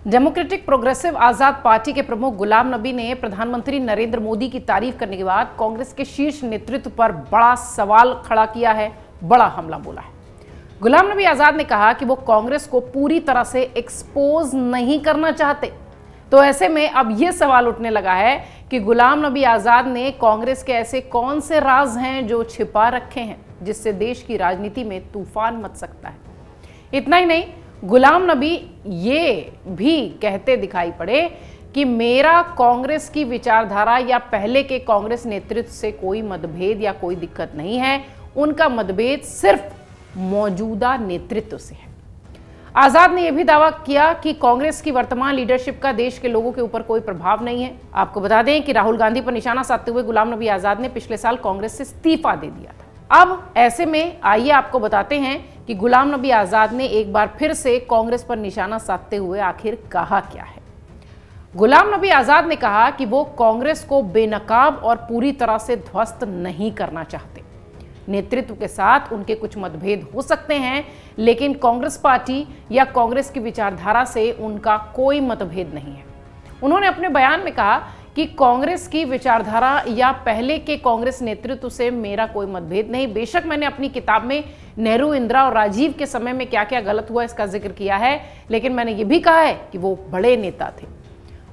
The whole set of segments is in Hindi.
डेमोक्रेटिक प्रोग्रेसिव आजाद पार्टी के प्रमुख गुलाम नबी ने प्रधानमंत्री नरेंद्र मोदी की तारीफ करने के बाद कांग्रेस के शीर्ष नेतृत्व पर बड़ा सवाल खड़ा किया है, बड़ा हमला बोला है। गुलाम नबी आजाद ने कहा कि वो कांग्रेस को पूरी तरह से एक्सपोज नहीं करना चाहते। तो ऐसे में अब यह सवाल उठने लगा है कि गुलाम नबी आजाद ने कांग्रेस के ऐसे कौन से राज हैं जो छिपा रखे हैं जिससे देश की राजनीति में तूफान मच सकता है। इतना ही नहीं, गुलाम नबी ये भी कहते दिखाई पड़े कि मेरा कांग्रेस की विचारधारा या पहले के कांग्रेस नेतृत्व से कोई मतभेद या कोई दिक्कत नहीं है, उनका मतभेद सिर्फ मौजूदा नेतृत्व से है। आजाद ने यह भी दावा किया कि कांग्रेस की वर्तमान लीडरशिप का देश के लोगों के ऊपर कोई प्रभाव नहीं है। आपको बता दें कि राहुल गांधी पर निशाना साधते हुए गुलाम नबी आजाद ने पिछले साल कांग्रेस से इस्तीफा दे दिया था। अब ऐसे में आइए आपको बताते हैं कि गुलाम नबी आजाद ने एक बार फिर से कांग्रेस पर निशाना साधते हुए आखिर कहा क्या है। गुलाम नबी आजाद ने कहा कि वो कांग्रेस को बेनकाब और पूरी तरह से ध्वस्त नहीं करना चाहते। नेतृत्व के साथ उनके कुछ मतभेद हो सकते हैं, लेकिन कांग्रेस पार्टी या कांग्रेस की विचारधारा से उनका कोई मतभेद नहीं है। उन्होंने अपने बयान में कहा कि कांग्रेस की विचारधारा या पहले के कांग्रेस नेतृत्व से मेरा कोई मतभेद नहीं। बेशक मैंने अपनी किताब में नेहरू, इंदिरा और राजीव के समय में क्या क्या गलत हुआ इसका जिक्र किया है, लेकिन मैंने ये भी कहा है कि वो बड़े नेता थे।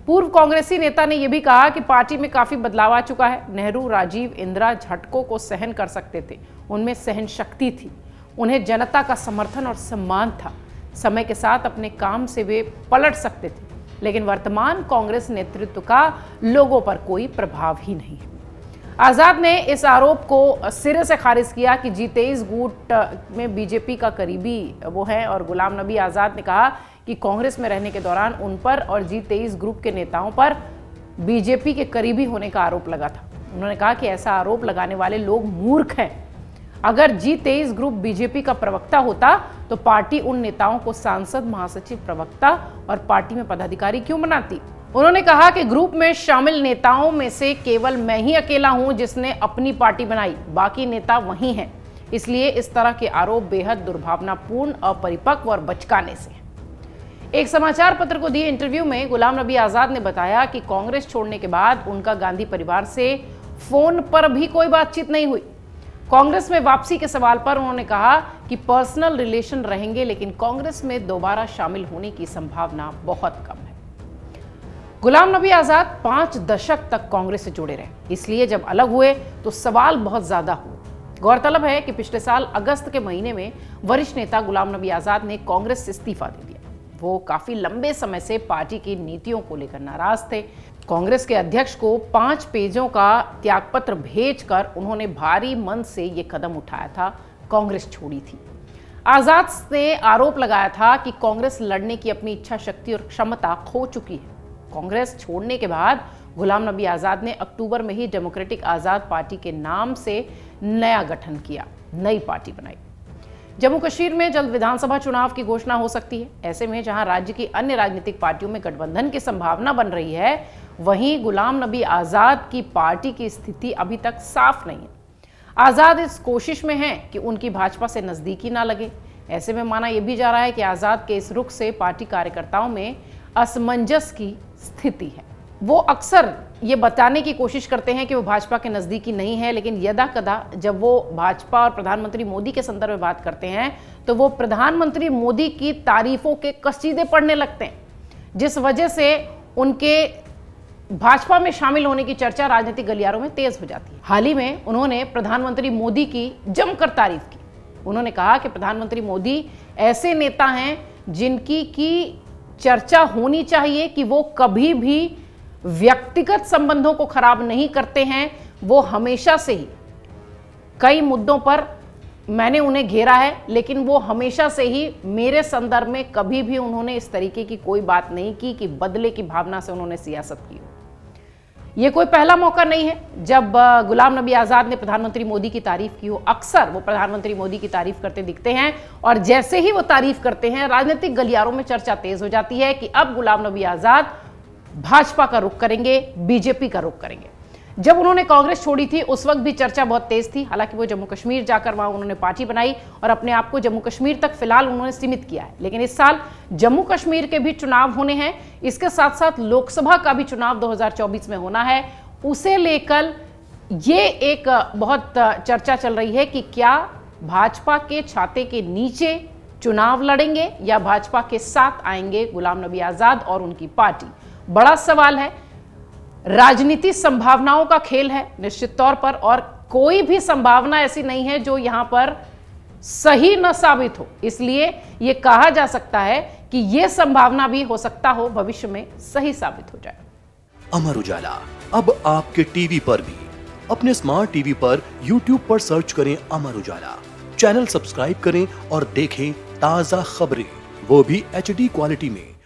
पूर्व कांग्रेसी नेता ने यह भी कहा कि पार्टी में काफी बदलाव आ चुका है। नेहरू, राजीव, इंदिरा झटकों को सहन कर सकते थे, उनमें सहन शक्ति थी, उन्हें जनता का समर्थन और सम्मान था। समय के साथ अपने काम से वे पलट सकते थे, लेकिन वर्तमान कांग्रेस नेतृत्व का लोगों पर कोई प्रभाव ही नहीं है। आजाद ने इस आरोप को सिरे से खारिज किया कि G23 गुट में बीजेपी का करीबी वो है, और गुलाम नबी आजाद ने कहा कि कांग्रेस में रहने के दौरान उन पर और G23 ग्रुप के नेताओं पर बीजेपी के करीबी होने का आरोप लगा था। उन्होंने कहा कि ऐसा आरोप लगाने वाले लोग मूर्ख हैं। अगर G23 ग्रुप बीजेपी का प्रवक्ता होता तो पार्टी उन नेताओं को सांसद, महासचिव, प्रवक्ता और पार्टी में पदाधिकारी क्यों बनाती। उन्होंने कहा कि ग्रुप में शामिल नेताओं में से केवल मैं ही अकेला हूं जिसने अपनी पार्टी बनाई, बाकी नेता वही हैं। इसलिए इस तरह के आरोप बेहद दुर्भावनापूर्ण, अपरिपक्व और बचकाने से हैं। एक समाचार पत्र को दिए इंटरव्यू में गुलाम नबी आजाद ने बताया कि कांग्रेस छोड़ने के बाद उनका गांधी परिवार से फोन पर भी कोई बातचीत नहीं हुई। कांग्रेस में वापसी के सवाल पर उन्होंने कहा कि पर्सनल रिलेशन रहेंगे, लेकिन कांग्रेस में दोबारा शामिल होने की संभावना बहुत कम है। गुलाम नबी आजाद 5 दशक तक कांग्रेस से जुड़े रहे, इसलिए जब अलग हुए तो सवाल बहुत ज्यादा हुए। गौरतलब है कि पिछले साल अगस्त के महीने में वरिष्ठ नेता गुलाम नबी आजाद ने कांग्रेस से इस्तीफा दे दिया। वो काफी लंबे समय से पार्टी की नीतियों को लेकर नाराज थे। कांग्रेस के अध्यक्ष को 5 पेजों का त्यागपत्र भेजकर उन्होंने भारी मन से ये कदम उठाया था, कांग्रेस छोड़ी थी। आजाद ने आरोप लगाया था कि कांग्रेस लड़ने की अपनी इच्छा शक्ति और क्षमता खो चुकी है। कांग्रेस छोड़ने के बाद गुलाम नबी आजाद ने अक्टूबर में ही डेमोक्रेटिक आजाद पार्टी के नाम से नया गठन किया, नई पार्टी बनाई। जम्मू कश्मीर में जल्द विधानसभा चुनाव की घोषणा हो सकती है। ऐसे में जहां राज्य की अन्य राजनीतिक पार्टियों में गठबंधन की संभावना बन रही है, वहीं गुलाम नबी आजाद की पार्टी की स्थिति अभी तक साफ नहीं है। आजाद इस कोशिश में हैं कि उनकी भाजपा से नजदीकी ना लगे। ऐसे में माना यह भी जा रहा है कि आजाद के इस रुख से पार्टी कार्यकर्ताओं में असमंजस की स्थिति है। वो अक्सर ये बताने की कोशिश करते हैं कि वो भाजपा के नज़दीकी नहीं है, लेकिन यदा कदा जब वो भाजपा और प्रधानमंत्री मोदी के संदर्भ में बात करते हैं तो वो प्रधानमंत्री मोदी की तारीफों के कसीदे पढ़ने लगते हैं, जिस वजह से उनके भाजपा में शामिल होने की चर्चा राजनीतिक गलियारों में तेज हो जाती है। हाल ही में उन्होंने प्रधानमंत्री मोदी की जमकर तारीफ की। उन्होंने कहा कि प्रधानमंत्री मोदी ऐसे नेता हैं जिनकी की चर्चा होनी चाहिए कि वो कभी भी व्यक्तिगत संबंधों को खराब नहीं करते हैं। वो हमेशा से ही कई मुद्दों पर मैंने उन्हें घेरा है, लेकिन वो हमेशा से ही मेरे संदर्भ में कभी भी उन्होंने इस तरीके की कोई बात नहीं की कि बदले की भावना से उन्होंने सियासत की। ये कोई पहला मौका नहीं है जब गुलाम नबी आजाद ने प्रधानमंत्री मोदी की तारीफ की हो। अक्सर वो प्रधानमंत्री मोदी की तारीफ करते दिखते हैं, और जैसे ही वो तारीफ करते हैं राजनीतिक गलियारों में चर्चा तेज हो जाती है कि अब गुलाम नबी आजाद भाजपा का रुख करेंगे, बीजेपी का रुख करेंगे। जब उन्होंने कांग्रेस छोड़ी थी उस वक्त भी चर्चा बहुत तेज थी। हालांकि वो जम्मू कश्मीर जाकर वहां उन्होंने पार्टी बनाई और अपने आप को जम्मू कश्मीर तक फिलहाल उन्होंने सीमित किया है। लेकिन इस साल जम्मू कश्मीर के भी चुनाव होने हैं, इसके साथ साथ लोकसभा का भी चुनाव 2024 में होना है। उसे लेकर ये एक बहुत चर्चा चल रही है कि क्या भाजपा के छाते के नीचे चुनाव लड़ेंगे या भाजपा के साथ आएंगे गुलाम नबी आजाद और उनकी पार्टी। बड़ा सवाल है। राजनीति संभावनाओं का खेल है निश्चित तौर पर, और कोई भी संभावना ऐसी नहीं है जो यहां पर सही न साबित हो। इसलिए यह कहा जा सकता है कि यह संभावना भी हो सकता हो भविष्य में सही साबित हो जाए। अमर उजाला अब आपके टीवी पर भी। अपने स्मार्ट टीवी पर YouTube पर सर्च करें अमर उजाला, चैनल सब्सक्राइब करें और देखें ताजा खबरें, वो भी HD क्वालिटी में।